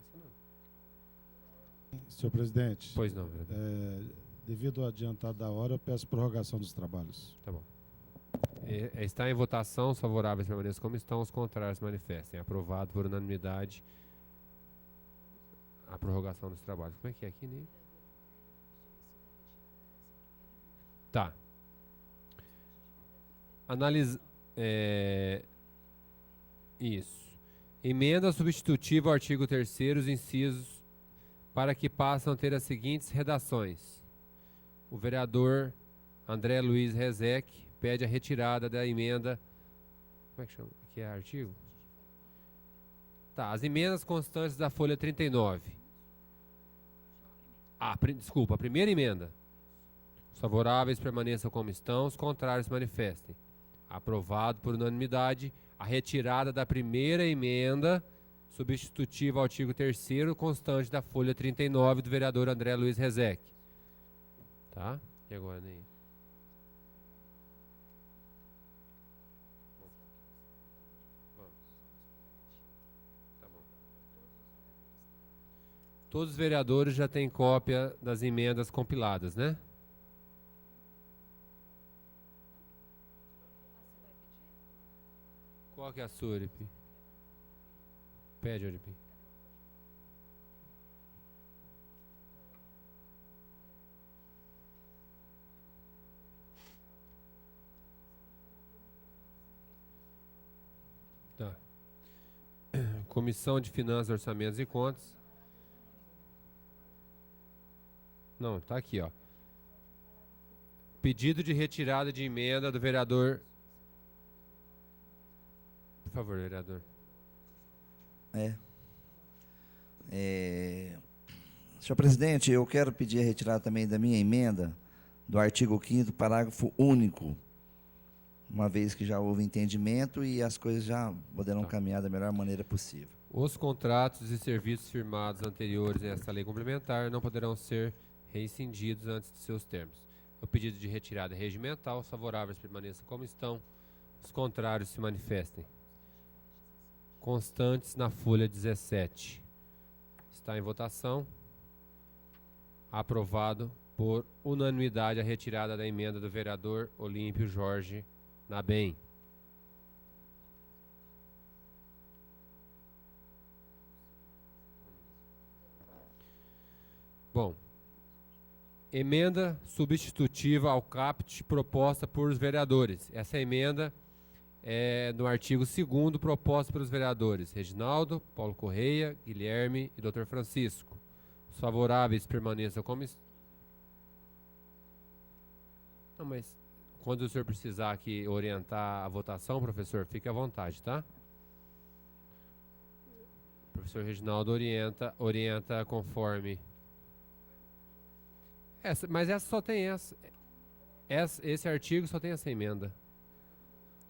essa não. Senhor presidente. Pois não, vereador. Devido ao adiantado da hora, eu peço prorrogação dos trabalhos. Tá bom. Está em votação, os favoráveis permaneçam como estão, os contrários manifestem. Aprovado por unanimidade a prorrogação dos trabalhos. Como é que é aqui, Ney? Tá. Isso. Emenda substitutiva ao artigo 3º, os incisos, para que passam a ter as seguintes redações. O vereador André Luiz Rezec pede a retirada da emenda. Como é que chama? Aqui é artigo? Tá, as emendas constantes da folha 39. Desculpa, a primeira emenda. Os favoráveis permaneçam como estão, os contrários manifestem. Aprovado por unanimidade a retirada da primeira emenda substitutiva ao artigo 3º, constante da folha 39 do vereador André Luiz Rezec. Tá? E agora, Ney? Tá bom. Todos os vereadores já têm cópia das emendas compiladas, né? Qual que é a sua, Oripi? Pede, Oripi. Tá. Comissão de Finanças, Orçamentos e Contas. Não, tá aqui, ó. Pedido de retirada de emenda do vereador. Por favor, vereador. Senhor presidente, eu quero pedir a retirada também da minha emenda do artigo 5º, parágrafo único, uma vez que já houve entendimento e as coisas já poderão caminhar da melhor maneira possível. Os contratos e serviços firmados anteriores a esta lei complementar não poderão ser rescindidos antes de seus termos. O pedido de retirada é regimental, os favoráveis permaneçam como estão, os contrários se manifestem. Constantes na folha 17. Está em votação. Aprovado por unanimidade a retirada da emenda do vereador Olímpio Jorge Nabem. Bom, emenda substitutiva ao caput proposta por os vereadores. Essa emenda é no artigo 2º, proposta pelos vereadores Reginaldo, Paulo Correia, Guilherme e Dr. Francisco. Os favoráveis permaneçam como... Não, mas quando o senhor precisar aqui orientar a votação, professor, fique à vontade, tá? O professor Reginaldo orienta conforme... mas essa só tem essa. Esse artigo só tem essa emenda.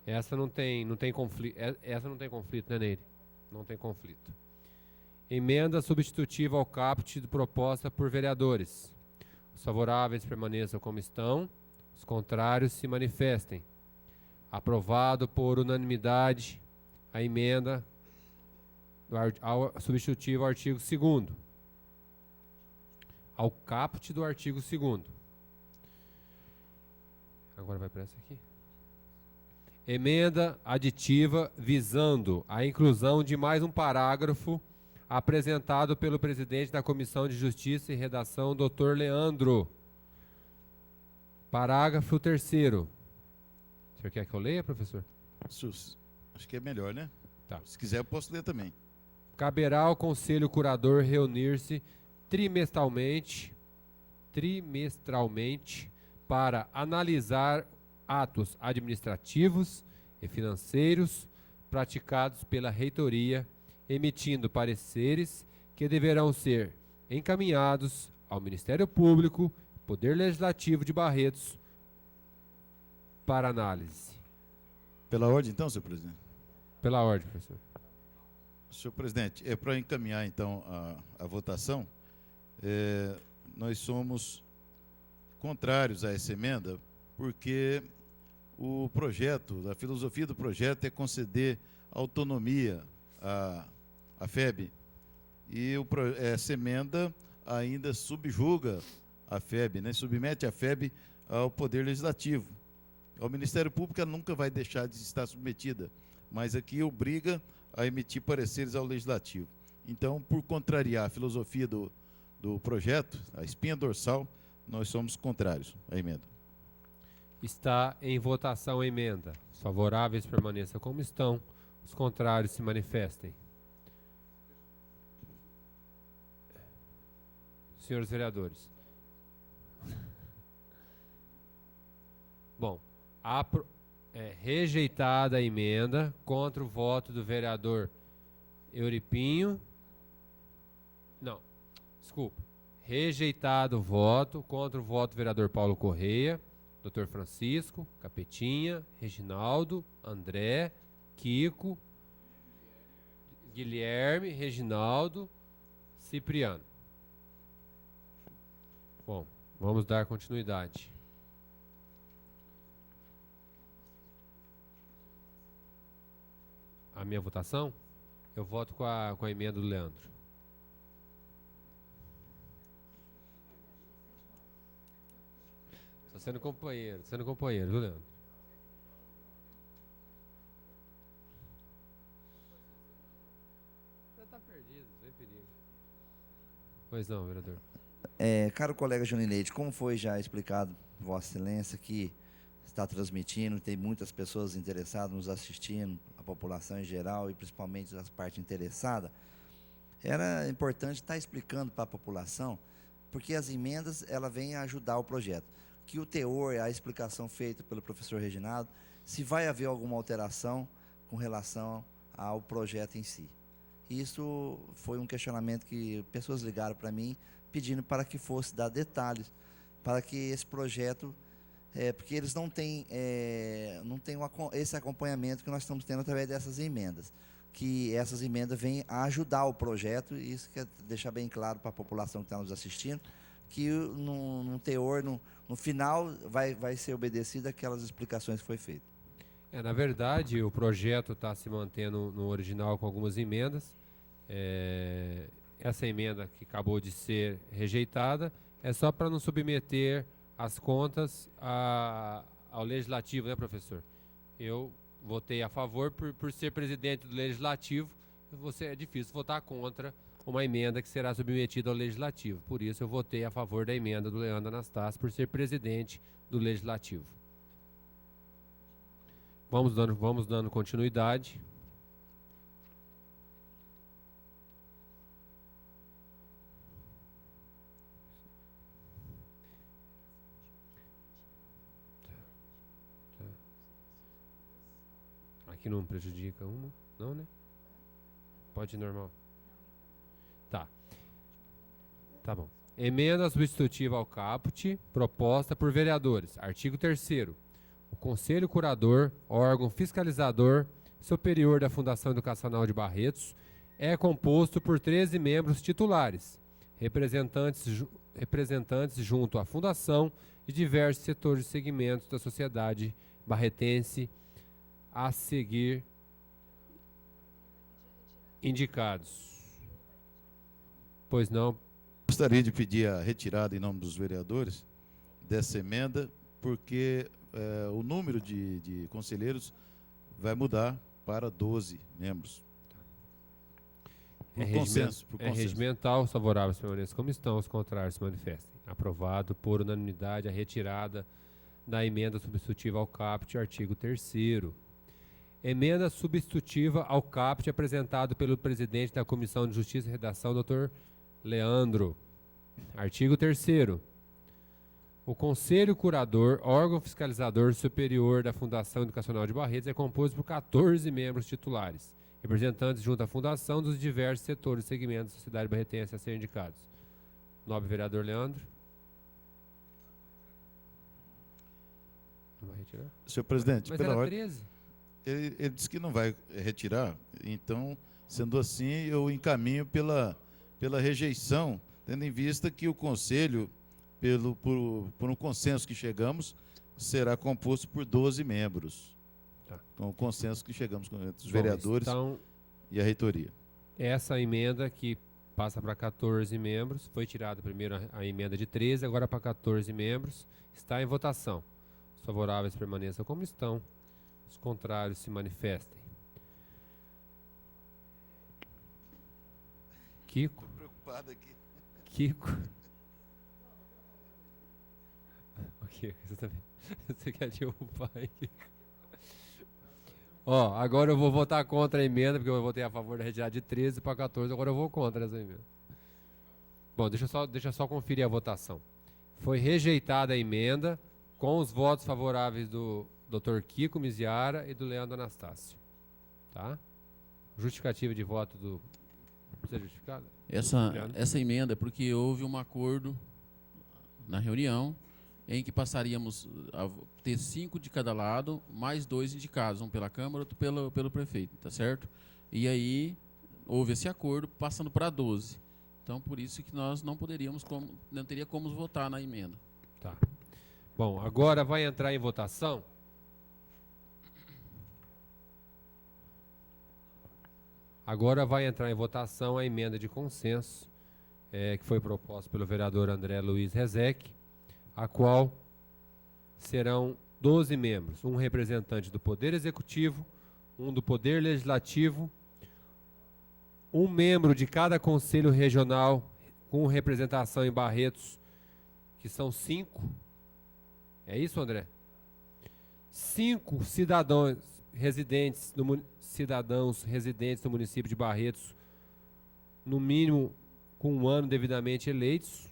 Essa não tem conflito. Essa não tem conflito, né, Neire? Não tem conflito. Emenda substitutiva ao caput proposta por vereadores. Os favoráveis permaneçam como estão. Os contrários se manifestem. Aprovado por unanimidade a emenda substitutiva ao artigo 2º. Ao caput do artigo 2º. Agora vai para essa aqui. Emenda aditiva visando a inclusão de mais um parágrafo apresentado pelo presidente da Comissão de Justiça e Redação, Dr. Leandro. Parágrafo 3º. O senhor quer que eu leia, professor? Acho que é melhor, né? Tá. Se quiser, eu posso ler também. Caberá ao Conselho Curador reunir-se trimestralmente para analisar atos administrativos e financeiros praticados pela reitoria, emitindo pareceres que deverão ser encaminhados ao Ministério Público, Poder Legislativo de Barretos, para análise. Pela ordem, então, senhor presidente? Pela ordem, professor. Senhor presidente, para encaminhar, então, a votação, nós somos contrários a essa emenda, porque o projeto, a filosofia do projeto é conceder autonomia à FEB e essa emenda ainda subjuga a FEB, né? Submete a FEB ao Poder Legislativo. Ao Ministério Público ela nunca vai deixar de estar submetida, mas aqui obriga a emitir pareceres ao Legislativo. Então, por contrariar a filosofia do projeto, a espinha dorsal, nós somos contrários à emenda. Está em votação a emenda. Os favoráveis permaneçam como estão. Os contrários se manifestem. Senhores vereadores. Bom, rejeitada a emenda contra o voto do vereador Euripinho. Não, desculpa. Rejeitado o voto contra o voto do vereador Paulo Correia, Dr. Francisco, Capetinha, Reginaldo, André, Kiko, Guilherme, Reginaldo, Cipriano. Bom, vamos dar continuidade. A minha votação, eu voto com a emenda do Leandro. Estou sendo companheiro, viu, Leandro? Você está perdido, sem perigo. Pois não, vereador. Caro colega Johnny Leite, como foi já explicado, Vossa Excelência, que está transmitindo, tem muitas pessoas interessadas nos assistindo, a população em geral e principalmente as partes interessadas, era importante estar explicando para a população, porque as emendas ela vêm ajudar o projeto. Que o teor, a explicação feita pelo professor Reginaldo, se vai haver alguma alteração com relação ao projeto em si. Isso foi um questionamento que pessoas ligaram para mim, pedindo para que fosse dar detalhes, para que esse projeto, porque eles não têm esse acompanhamento que nós estamos tendo através dessas emendas, que essas emendas vêm a ajudar o projeto, e isso quer deixar bem claro para a população que está nos assistindo, que no teor, no final, vai ser obedecido aquelas explicações que foi feitas. Na verdade, o projeto está se mantendo no original com algumas emendas. Essa emenda que acabou de ser rejeitada é só para não submeter as contas ao Legislativo, né, professor? Eu votei a favor por ser presidente do Legislativo. É difícil votar contra uma emenda que será submetida ao Legislativo. Por isso eu votei a favor da emenda do Leandro Anastácio por ser presidente do Legislativo. Vamos dando continuidade. Aqui não prejudica uma? Não, né? Pode ir normal. Tá bom. Emenda substitutiva ao caput, proposta por vereadores. Artigo 3º. O Conselho Curador, órgão fiscalizador superior da Fundação Educacional de Barretos, é composto por 13 membros titulares, representantes junto à Fundação de diversos setores e segmentos da sociedade barretense, a seguir indicados. Pois não. Gostaria de pedir a retirada em nome dos vereadores dessa emenda, porque o número de conselheiros vai mudar para 12 membros. Por consenso. Regimental, os favoráveis permaneçam como estão, os contrários se manifestem. Aprovado por unanimidade a retirada da emenda substitutiva ao caput, artigo 3º. Emenda substitutiva ao caput apresentado pelo presidente da Comissão de Justiça e Redação, Dr. Leandro. Artigo 3º. O Conselho Curador, órgão fiscalizador superior da Fundação Educacional de Barretos, é composto por 14 membros titulares, representantes junto à Fundação dos diversos setores e segmentos da sociedade barretense a serem indicados. Nobre vereador Leandro. Não vai retirar? Senhor presidente, Mas pela era ordem, 13? ele disse que não vai retirar, então, sendo assim, eu encaminho pela rejeição, tendo em vista que o Conselho, por um consenso que chegamos, será composto por 12 membros. Tá. Com o consenso que chegamos entre os vereadores então, e a reitoria. Essa emenda que passa para 14 membros. Foi tirada primeiro a emenda de 13, agora para 14 membros. Está em votação. Os favoráveis permaneçam como estão. Os contrários se manifestem. Kiko? Tô preocupado aqui. Kiko? O Kiko, você também. Você quer derrubar, hein, Kiko? Ó, agora eu vou votar contra a emenda, porque eu votei a favor da retirada de 13 para 14, agora eu vou contra essa emenda. Bom, deixa eu só conferir a votação. Foi rejeitada a emenda com os votos favoráveis do Dr. Kiko Miziara e do Leandro Anastácio. Tá? Justificativa de voto do... Precisa justificar? Essa emenda é porque houve um acordo na reunião em que passaríamos a ter 5 de cada lado, mais 2 indicados, um pela Câmara, outro pelo prefeito, tá certo? E aí houve esse acordo, passando para 12. Então, por isso que nós não teria como votar na emenda. Tá. Bom, agora vai entrar em votação. Agora vai entrar em votação a emenda de consenso que foi proposta pelo vereador André Luiz Rezec, a qual serão 12 membros, um representante do Poder Executivo, um do Poder Legislativo, um membro de cada conselho regional com representação em Barretos, que são 5. É isso, André? 5 cidadãos residentes no município de Barretos, no mínimo com 1 ano devidamente eleitos.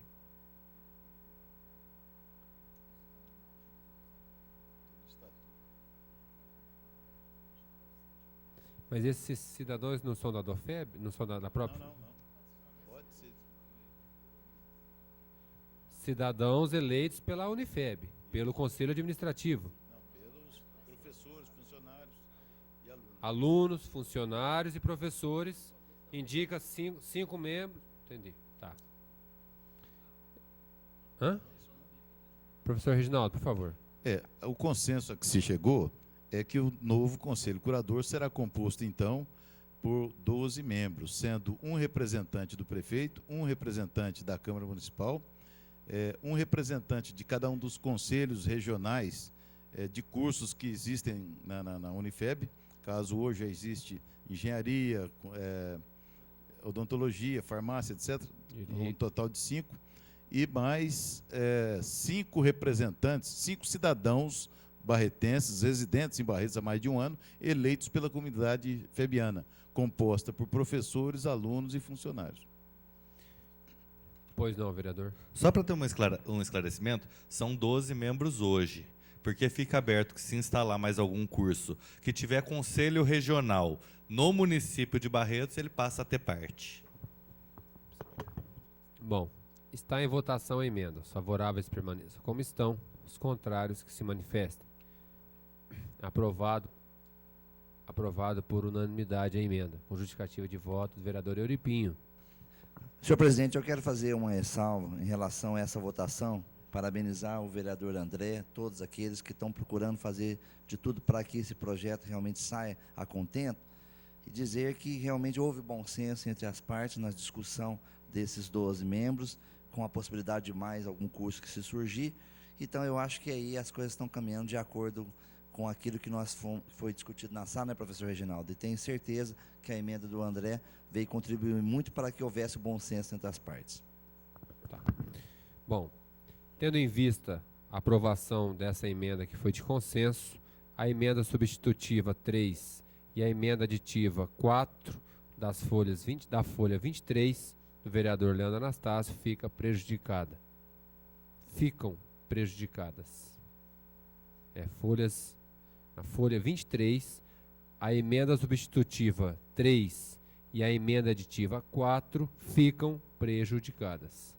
Mas esses cidadãos não são da DOFEB? Não são da própria? Não. Pode ser. Cidadãos eleitos pela Unifeb, pelo Conselho Administrativo. Não, pelos professores, funcionários e alunos. Alunos, funcionários e professores. Indica 5 membros. Entendi. Tá. Hã? Professor Reginaldo, por favor. O consenso a que se chegou é que o novo Conselho Curador será composto, então, por 12 membros, sendo um representante do prefeito, um representante da Câmara Municipal, um representante de cada um dos conselhos regionais de cursos que existem na Unifeb, caso hoje já existe engenharia, odontologia, farmácia, etc., um total de 5, e mais 5 representantes, 5 cidadãos barretenses, residentes em Barretos há mais de 1 ano, eleitos pela comunidade febiana, composta por professores, alunos e funcionários. Pois não, vereador. Só para ter um esclarecimento, são 12 membros hoje, porque fica aberto que se instalar mais algum curso que tiver conselho regional no município de Barretos, ele passa a ter parte. Bom, está em votação a emenda. Os favoráveis permaneçam como estão, os contrários que se manifestem. Aprovado por unanimidade a emenda, com justificativa de voto do vereador Euripinho. Senhor presidente, eu quero fazer uma ressalva em relação a essa votação, parabenizar o vereador André, todos aqueles que estão procurando fazer de tudo para que esse projeto realmente saia a contento, e dizer que realmente houve bom senso entre as partes na discussão desses 12 membros, com a possibilidade de mais algum curso que se surgir. Então, eu acho que aí as coisas estão caminhando de acordo com aquilo que foi discutido na sala, né, professor Reginaldo? E tenho certeza que a emenda do André veio contribuir muito para que houvesse bom senso entre as partes. Tá. Bom, tendo em vista a aprovação dessa emenda que foi de consenso, a emenda substitutiva 3 e a emenda aditiva 4 da folha 23 do vereador Leandro Anastácio ficam prejudicadas. A folha 23, a emenda substitutiva 3 e a emenda aditiva 4 ficam prejudicadas.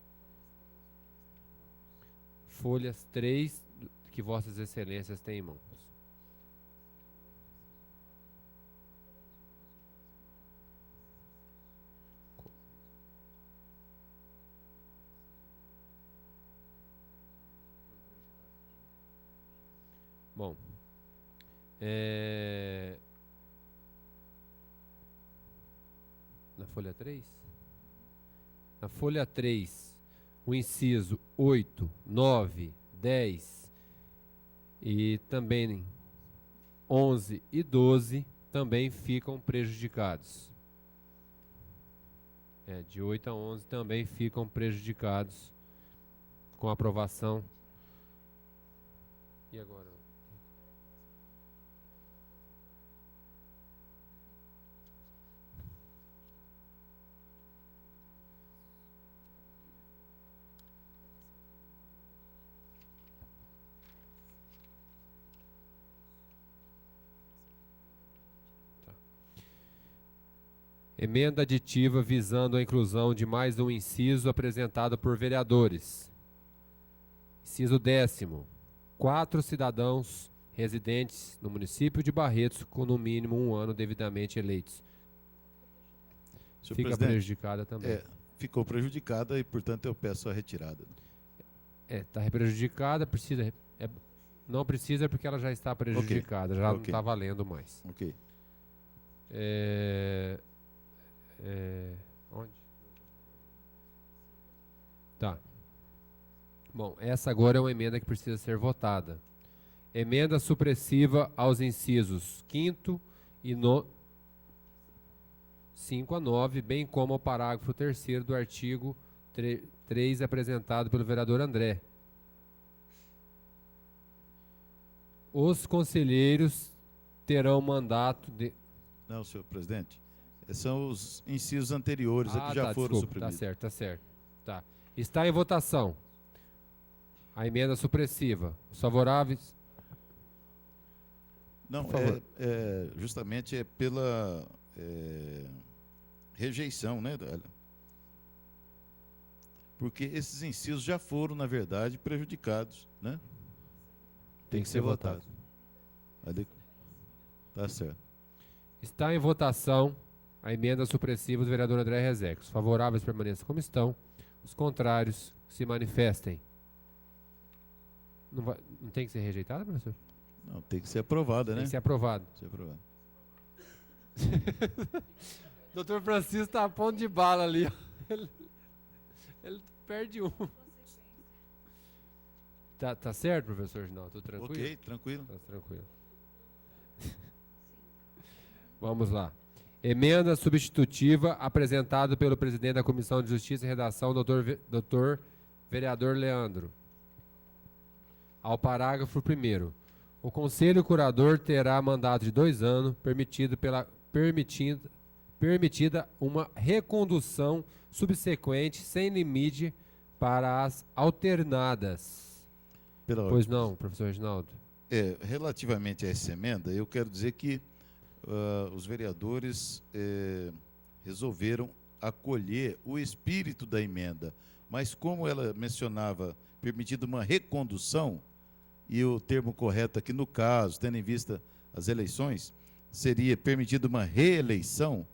Folhas 3 que vossas excelências têm em mãos. Bom, na folha 3? Na folha 3, o inciso 8, 9, 10 e também 11 e 12 também ficam prejudicados. De 8 a 11 também ficam prejudicados com a aprovação. E agora? Emenda aditiva visando a inclusão de mais um inciso apresentado por vereadores. Inciso 10º. 4 cidadãos residentes no município de Barretos com no mínimo 1 ano devidamente eleitos. Senhor Fica presidente, prejudicada também. ficou prejudicada e, portanto, eu peço a retirada. Está prejudicada, precisa... não precisa porque ela já está prejudicada, já não Ok. está valendo mais. Ok. Onde? Tá. Bom, essa agora é uma emenda que precisa ser votada. Emenda supressiva aos incisos 5º e 5 a 9, bem como ao parágrafo 3º do artigo 3 apresentado pelo vereador André. Os conselheiros terão mandato de... Não, senhor presidente. São os incisos anteriores que já foram desculpa, suprimidos. tá certo. Tá. Está em votação a emenda supressiva. Os favoráveis? Não, Por favor. justamente é pela rejeição, né, Dália? Porque esses incisos já foram, na verdade, prejudicados, né? Tem que ser votado. Ali... Tá certo. Está em votação a emenda supressiva do vereador André Rezeque. Os favoráveis permaneçam como estão. Os contrários se manifestem. Não tem que ser rejeitada, professor? Não, tem que ser aprovada, Tem né? que ser aprovado. Ser aprovado. Doutor Francisco está a ponto de bala ali. Ó. Ele perde um. Tá certo, professor Ginaldo? Tudo tranquilo? Ok, tranquilo. Tá tranquilo. Vamos lá. Emenda substitutiva apresentada pelo presidente da Comissão de Justiça e Redação, doutor vereador Leandro. Ao parágrafo 1º. O Conselho Curador terá mandato de 2 anos, permitida uma recondução subsequente sem limite para as alternadas. Pela Pois não, professor Reginaldo? Relativamente a essa emenda, eu quero dizer que os vereadores resolveram acolher o espírito da emenda, mas como ela mencionava permitida uma recondução, e o termo correto aqui no caso, tendo em vista as eleições, seria permitida uma reeleição,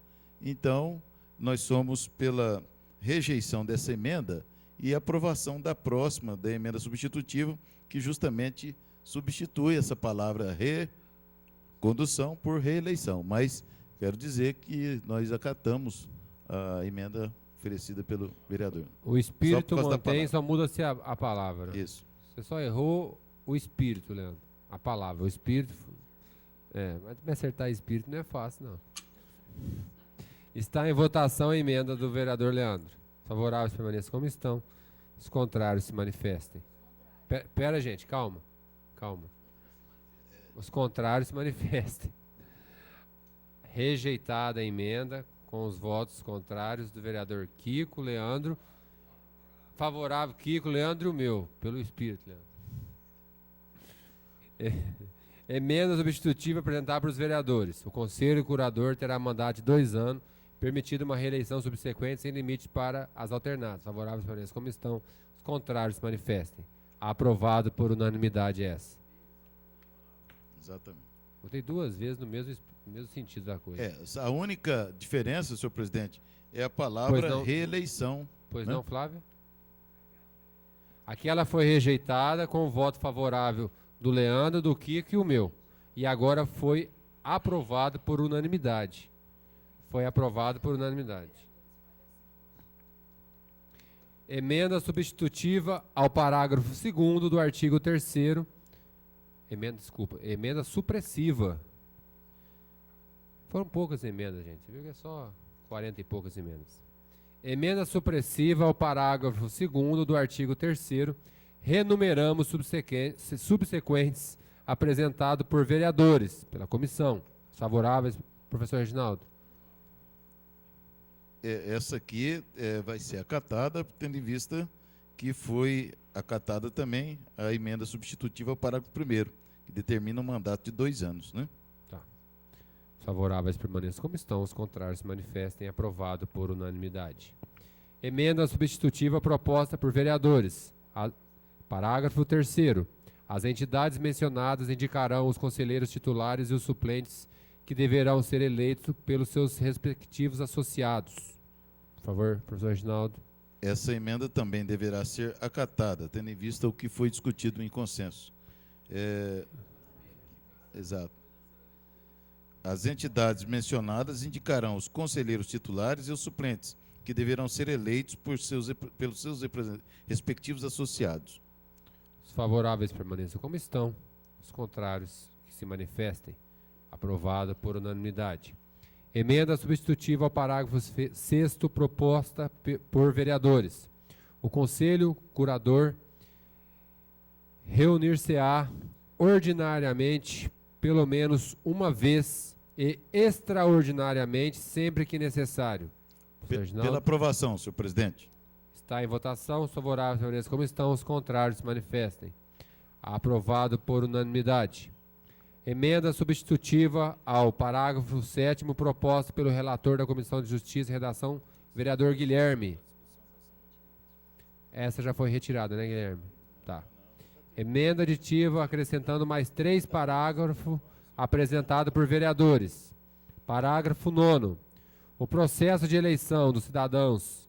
então nós somos pela rejeição dessa emenda e aprovação da próxima, da emenda substitutiva, que justamente substitui essa palavra recondução por reeleição. Mas quero dizer que nós acatamos a emenda oferecida pelo vereador. O espírito Só por causa da mantém, palavra. só muda-se a palavra. Isso. Você só errou o espírito, Leandro. A palavra, o espírito. Mas me acertar espírito não é fácil, não. Está em votação a emenda do vereador Leandro. Favoráveis permaneçam como estão. Os contrários se manifestem. Pera, gente, calma. Os contrários se manifestem. Rejeitada a emenda com os votos contrários do vereador Kiko, Leandro. Favorável, Kiko, Leandro e o meu, pelo espírito, Leandro. Emenda substitutiva apresentada para os vereadores. O Conselho Curador terá mandato de 2 anos, permitida uma reeleição subsequente sem limites para as alternadas. Favoráveis permaneçam como estão, os contrários se manifestem. Aprovado por unanimidade essa. Exatamente. Votei 2 vezes no mesmo sentido da coisa. A única diferença, senhor presidente, é a Pois palavra não. reeleição. Pois né? não, Flávia? Aqui ela foi rejeitada com o voto favorável do Leandro, do Kiko e o meu. E agora foi aprovado por unanimidade. Emenda substitutiva ao parágrafo 2º do artigo 3º. Emenda supressiva. Foram poucas emendas, gente. Você viu que é só 40 e poucas emendas. Emenda supressiva ao parágrafo 2º do artigo 3º. Renumeramos subsequentes apresentado por vereadores, pela comissão. Favoráveis, professor Reginaldo? Essa aqui vai ser acatada, tendo em vista que foi acatada também a emenda substitutiva ao parágrafo 1º, que determina um mandato de 2 anos, né? Tá. Favoráveis permaneçam como estão, os contrários se manifestem. Aprovado por unanimidade. Emenda substitutiva proposta por vereadores. Parágrafo 3º. As entidades mencionadas indicarão os conselheiros titulares e os suplentes que deverão ser eleitos pelos seus respectivos associados. Por favor, professor Reginaldo. Essa emenda também deverá ser acatada, tendo em vista o que foi discutido em consenso. Exato. As entidades mencionadas indicarão os conselheiros titulares e os suplentes, que deverão ser eleitos pelos seus respectivos associados. Os favoráveis permaneçam como estão, os contrários que se manifestem. Aprovada por unanimidade. Emenda substitutiva ao parágrafo 6º proposta por vereadores. O Conselho Curador reunir-se-á ordinariamente pelo menos uma vez e extraordinariamente sempre que necessário. Pela aprovação, senhor presidente. Está em votação. Os favoráveis permaneçam como estão, os contrários se manifestem. Aprovado por unanimidade. Emenda substitutiva ao parágrafo 7º proposta pelo relator da Comissão de Justiça e Redação, vereador Guilherme. Essa já foi retirada, né, Guilherme? Tá. Emenda aditiva acrescentando mais 3 parágrafos apresentado por vereadores. Parágrafo 9º. O processo de eleição dos cidadãos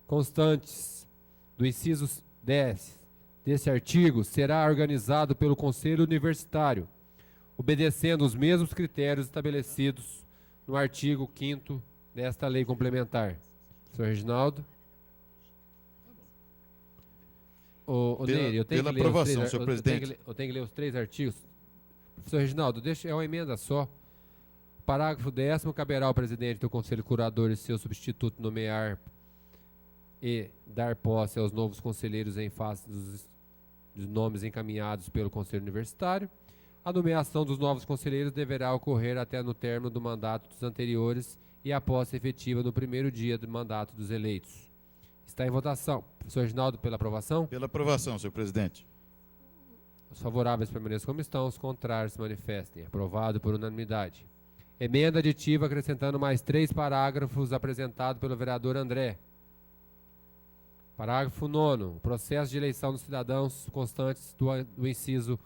constantes do inciso 10 deste artigo será organizado pelo Conselho Universitário, obedecendo os mesmos critérios estabelecidos no artigo 5º desta lei complementar. Professor Reginaldo. Nery, eu tenho pela que ler aprovação, os 3, senhor presidente. eu tenho que ler os 3 artigos. Professor Reginaldo, é uma emenda só. Parágrafo 10º, caberá ao presidente do Conselho Curador e seu substituto nomear e dar posse aos novos conselheiros em face dos nomes encaminhados pelo Conselho Universitário. A nomeação dos novos conselheiros deverá ocorrer até no término do mandato dos anteriores e a posse efetiva no primeiro dia do mandato dos eleitos. Está em votação. Professor Reginaldo, pela aprovação? Pela aprovação, senhor presidente. Os favoráveis permaneçam como estão, os contrários se manifestem. Aprovado por unanimidade. Emenda aditiva acrescentando mais 3 parágrafos apresentado pelo vereador André. Parágrafo 9º. O processo de eleição dos cidadãos constantes do inciso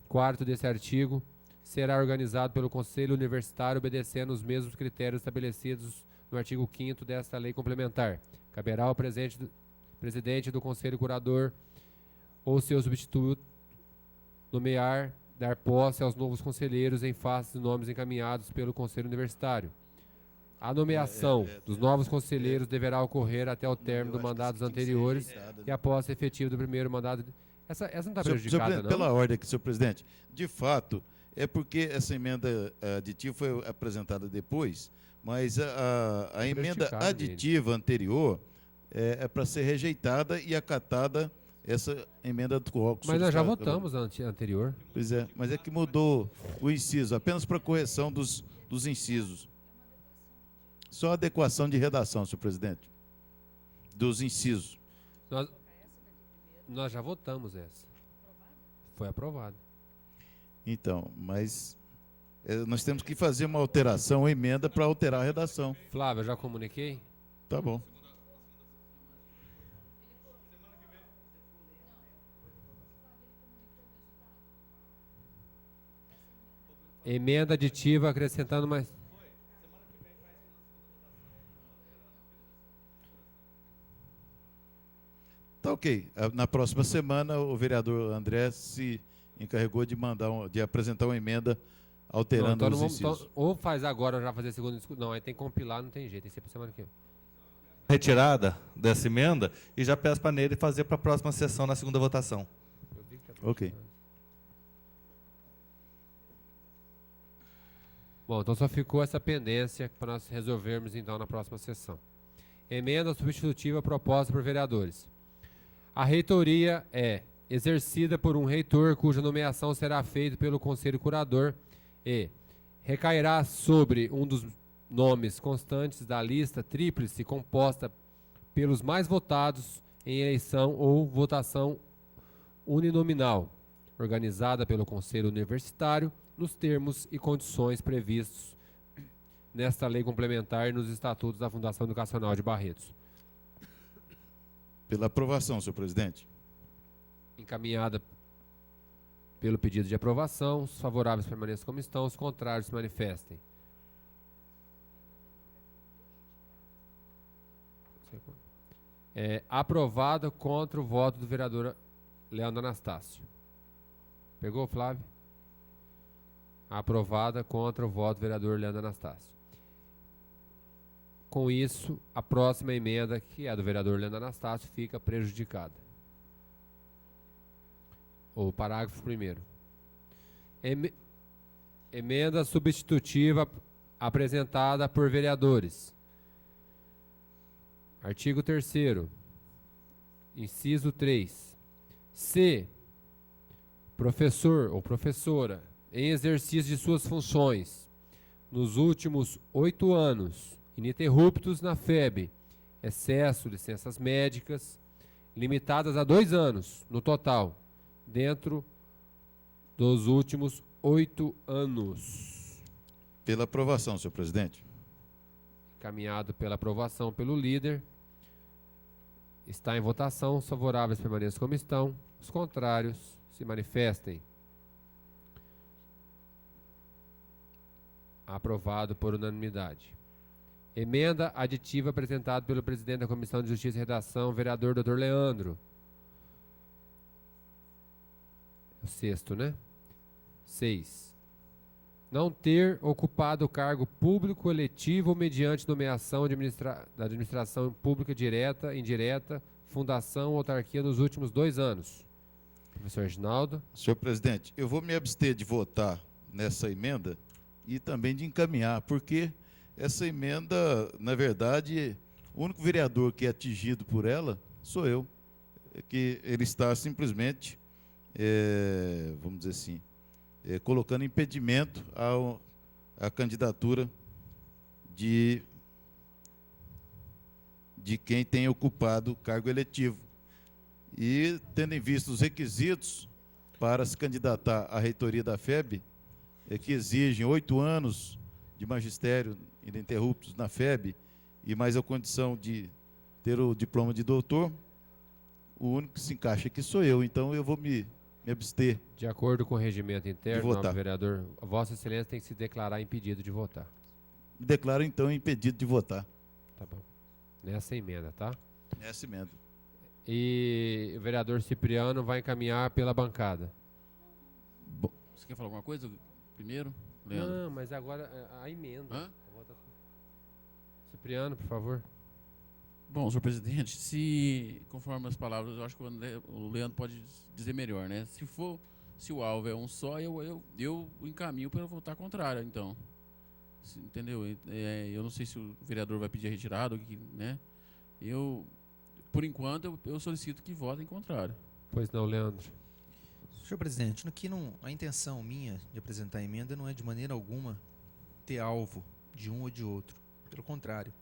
4º desse artigo será organizado pelo Conselho Universitário obedecendo os mesmos critérios estabelecidos no artigo 5º desta lei complementar. Caberá ao presidente do Conselho Curador ou seu substituto nomear, dar posse aos novos conselheiros em face dos nomes encaminhados pelo Conselho Universitário. A nomeação dos novos conselheiros deverá ocorrer até o término do mandato dos anteriores e a posse efetiva do primeiro mandato. Essa não está prejudicada, não? Pela ordem aqui, senhor presidente. De fato, é porque essa emenda aditiva foi apresentada depois, mas a emenda aditiva anterior é para ser rejeitada e acatada essa emenda do qual... Mas nós já votamos a anterior. Pois é, mas é que mudou o inciso, apenas para correção dos incisos. Só adequação de redação, senhor presidente, dos incisos. Nós já votamos essa. Foi aprovado. Então, mas nós temos que fazer uma alteração, uma emenda para alterar a redação. Flávio, eu já comuniquei? Tá bom. Emenda aditiva acrescentando mais... Tá ok. Na próxima semana, o vereador André se encarregou de de apresentar uma emenda alterando os incisos. Ou faz agora, já fazer a segunda discussão. Não, aí tem que compilar, não tem jeito. Tem que ser para semana que vem. retirada dessa emenda e já peço para Nery fazer para a próxima sessão, na segunda votação. Ok. Bom, então só ficou essa pendência para nós resolvermos então na próxima sessão. Emenda substitutiva proposta por vereadores. A reitoria é exercida por um reitor cuja nomeação será feita pelo Conselho Curador e recairá sobre um dos nomes constantes da lista tríplice composta pelos mais votados em eleição ou votação uninominal, organizada pelo Conselho Universitário nos termos e condições previstos nesta lei complementar e nos estatutos da Fundação Educacional de Barretos. Pela aprovação, senhor presidente. Encaminhada pelo pedido de aprovação, os favoráveis permaneçam como estão, os contrários se manifestem. Aprovado contra o voto do vereador Leandro Anastácio. Pegou, Flávio? Aprovada contra o voto do vereador Leandro Anastácio. Com isso, a próxima emenda, que é a do vereador Leandro Anastácio, fica prejudicada. O parágrafo 1º. Emenda substitutiva apresentada por vereadores. Artigo 3º. Inciso 3. Se professor ou professora, em exercício de suas funções, nos últimos 8 anos, ininterruptos na FEB, excesso licenças médicas, limitadas a 2 anos no total, dentro dos últimos 8 anos. Pela aprovação, senhor presidente. Encaminhado pela aprovação pelo líder. Está em votação. Os favoráveis permaneçam como estão. Os contrários se manifestem. Aprovado por unanimidade. Emenda aditiva apresentada pelo presidente da Comissão de Justiça e Redação, vereador Dr. Leandro. O 6º, né? 6. Não ter ocupado o cargo público eletivo ou mediante nomeação da administração pública direta, indireta, fundação ou autarquia nos últimos 2 anos. Professor Reginaldo. Senhor presidente, eu vou me abster de votar nessa emenda e também de encaminhar, porque essa emenda, na verdade, o único vereador que é atingido por ela sou eu, que ele está simplesmente, vamos dizer assim, colocando impedimento à candidatura de quem tem ocupado o cargo eletivo. E, tendo em vista os requisitos para se candidatar à reitoria da FEB, que exigem 8 anos de magistério ininterruptos na FEB e mais a condição de ter o diploma de doutor, o único que se encaixa aqui sou eu, então eu vou me abster. De acordo com o regimento interno, votar. nobre vereador, Vossa Excelência tem que se declarar impedido de votar. Me declaro, então, impedido de votar Tá bom. Nessa emenda, tá? nessa emenda. E o vereador Cipriano vai encaminhar pela bancada. Você quer falar alguma coisa primeiro, Leandro? Não, mas agora a emenda. Hã? A votação. Cipriano, por favor. Bom, senhor presidente, se, conforme as palavras, eu acho que o Leandro pode dizer melhor, né? Se o alvo é um só, eu encaminho para votar contrário, então. Entendeu? Eu não sei se o vereador vai pedir a retirada, né? Por enquanto, eu solicito que votem contrário. Pois não, Leandro. Senhor presidente, a intenção minha de apresentar a emenda não é de maneira alguma ter alvo de um ou de outro. Pelo contrário,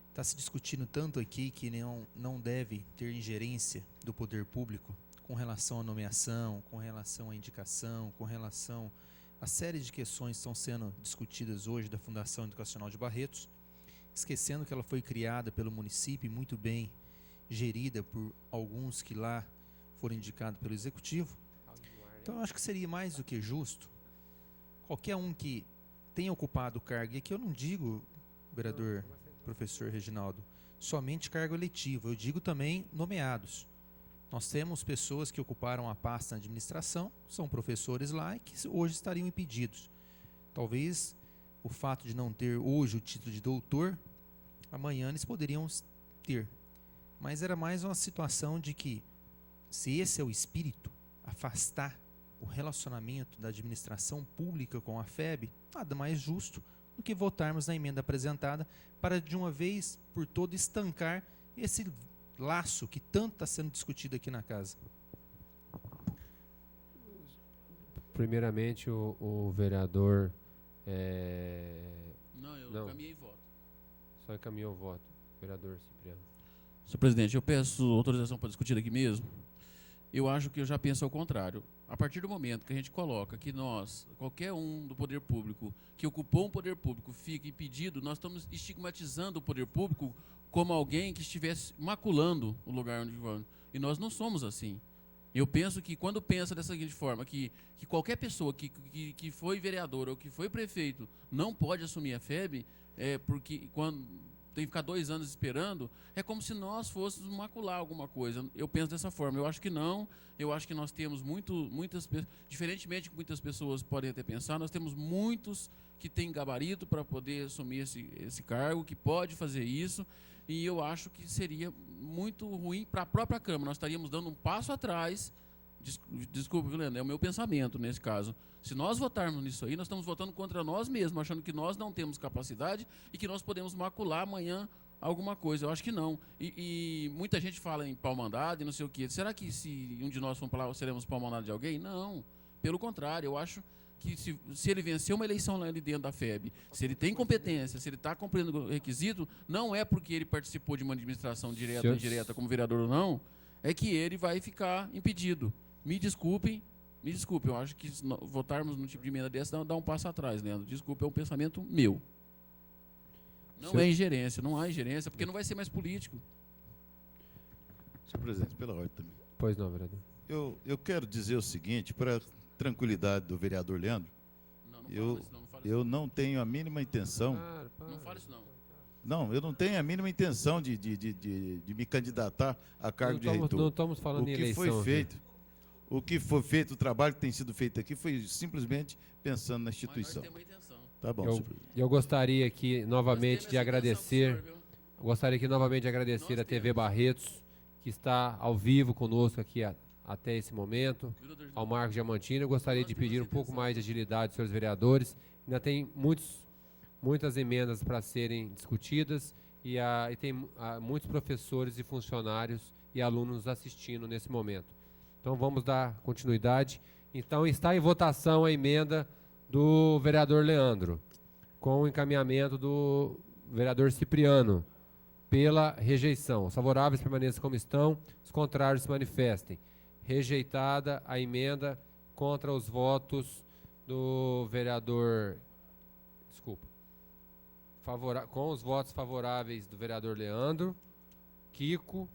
está se discutindo tanto aqui que não deve ter ingerência do poder público com relação à nomeação, com relação à indicação, com relação a série de questões que estão sendo discutidas hoje da Fundação Educacional de Barretos, esquecendo que ela foi criada pelo município e muito bem gerida por alguns que lá foram indicados pelo Executivo. Então, eu acho que seria mais do que justo qualquer um que tenha ocupado o cargo, e aqui eu não digo, vereador professor Reginaldo, somente cargo eletivo, eu digo também nomeados. Nós temos pessoas que ocuparam a pasta na administração, são professores lá e que hoje estariam impedidos. Talvez o fato de não ter hoje o título de doutor, amanhã eles poderiam ter. Mas era mais uma situação de que, se esse é o espírito, afastar o relacionamento da administração pública com a FEB, nada mais justo do que votarmos na emenda apresentada para, de uma vez por todas, estancar esse laço que tanto está sendo discutido aqui na casa. Primeiramente, o vereador Não, eu Não. caminhei voto. só encaminhou o voto. Vereador Cipriano. Senhor presidente, eu peço autorização para discutir aqui mesmo. Eu acho que eu já penso ao contrário. A partir do momento que a gente coloca que nós, qualquer um do poder público, que ocupou um poder público, fica impedido, nós estamos estigmatizando o poder público como alguém que estivesse maculando o lugar onde vamos. E nós não somos assim. Eu penso que, quando pensa dessa seguinte forma, que qualquer pessoa que foi vereador ou que foi prefeito não pode assumir a FEB, porque quando tem que ficar 2 anos esperando, é como se nós fôssemos macular alguma coisa. Eu penso dessa forma. Eu acho que não. Eu acho que nós temos muitas pessoas, diferentemente do que muitas pessoas podem até pensar, nós temos muitos que têm gabarito para poder assumir esse cargo, que pode fazer isso, e eu acho que seria muito ruim para a própria Câmara. Nós estaríamos dando um passo atrás. Desculpe, Leandro, é o meu pensamento nesse caso. Se nós votarmos nisso aí, nós estamos votando contra nós mesmos, achando que nós não temos capacidade e que nós podemos macular amanhã alguma coisa. Eu acho que não. E muita gente fala em pau-mandado e não sei o quê. Será que, se um de nós for para lá, seremos pau-mandado de alguém? Não. Pelo contrário, eu acho que se ele venceu uma eleição ali dentro da FEB, se ele tem competência, se ele está cumprindo o requisito, não é porque ele participou de uma administração direta ou indireta como vereador ou não, é que ele vai ficar impedido. Me desculpem, eu acho que votarmos num tipo de emenda dessa dá um passo atrás, Leandro. Desculpa, é um pensamento meu. Não é ingerência, não há ingerência, porque não vai ser mais político. Senhor presidente, pela ordem também. Pois não, vereador. Eu quero dizer o seguinte, para tranquilidade do vereador Leandro, Não fala isso não, eu não tenho a mínima intenção, Não fala isso não. eu não tenho a mínima intenção de me candidatar a cargo de reitor. Não estamos falando O em que eleição. foi aqui. feito, o trabalho que tem sido feito aqui foi simplesmente pensando na Mas instituição. nós temos uma intenção. Tá bom, Eu, senhor presidente. eu gostaria aqui novamente Nós de temos essa intenção com o agradecer. senhor, viu? Gostaria aqui novamente de agradecer Nós a TV temos. Barretos, que está ao vivo conosco aqui até esse momento. Vereador, Ao Marcos Diamantino, eu gostaria Nós de temos pedir um essa pouco intenção. mais de agilidade, senhores vereadores. Ainda tem muitas emendas para serem discutidas e tem muitos professores e funcionários e alunos nos assistindo nesse momento. Então vamos dar continuidade. Então está em votação a emenda do vereador Leandro, com o encaminhamento do vereador Cipriano pela rejeição. Os favoráveis permaneçam como estão, os contrários se manifestem. Rejeitada a emenda contra os votos do vereador. Desculpa. Com os votos favoráveis do vereador Leandro, Kiko,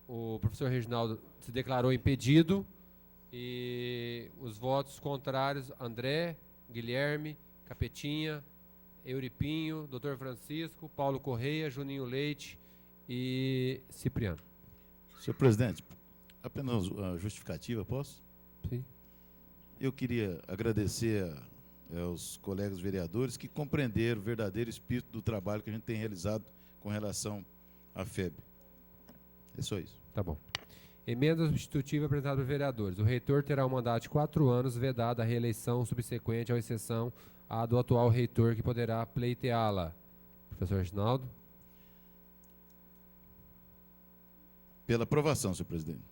o professor Reginaldo se declarou impedido, e os votos contrários, André, Guilherme, Capetinha, Euripinho, Dr. Francisco, Paulo Correia, Juninho Leite e Cipriano. Senhor presidente, apenas uma justificativa, posso? Sim. Eu queria agradecer aos colegas vereadores que compreenderam o verdadeiro espírito do trabalho que a gente tem realizado com relação à FEB. É só isso. Tá bom. Emenda substitutiva apresentada por vereadores. O reitor terá um mandato de 4 anos, vedada a reeleição subsequente à exceção à do atual reitor, que poderá pleiteá-la. Professor Reginaldo. Pela aprovação, senhor presidente.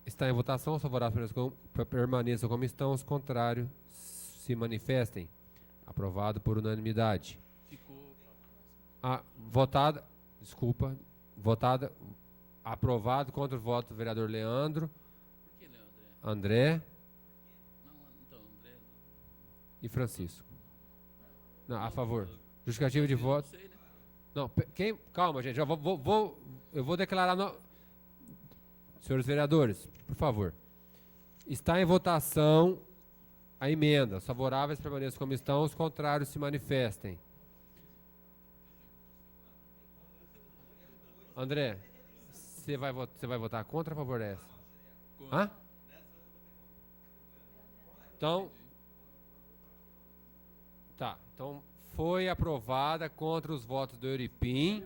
Está em votação. Os favoráveis permaneçam como estão, os contrários se manifestem. Aprovado por unanimidade. Votada. Desculpa. Votada. Aprovado contra o voto do vereador Leandro. Por que, Leandro? André Não, então, André. e Francisco. Não, a favor. Justificativa de Não voto. sei, né? Não, calma, gente. Eu vou declarar. Senhores vereadores, por favor. Está em votação a emenda. Os favoráveis permaneçam como estão, os contrários se manifestem. André, você vai votar contra ou a favor dessa? Hã? Então. Tá. Então, foi aprovada contra os votos do Euripim,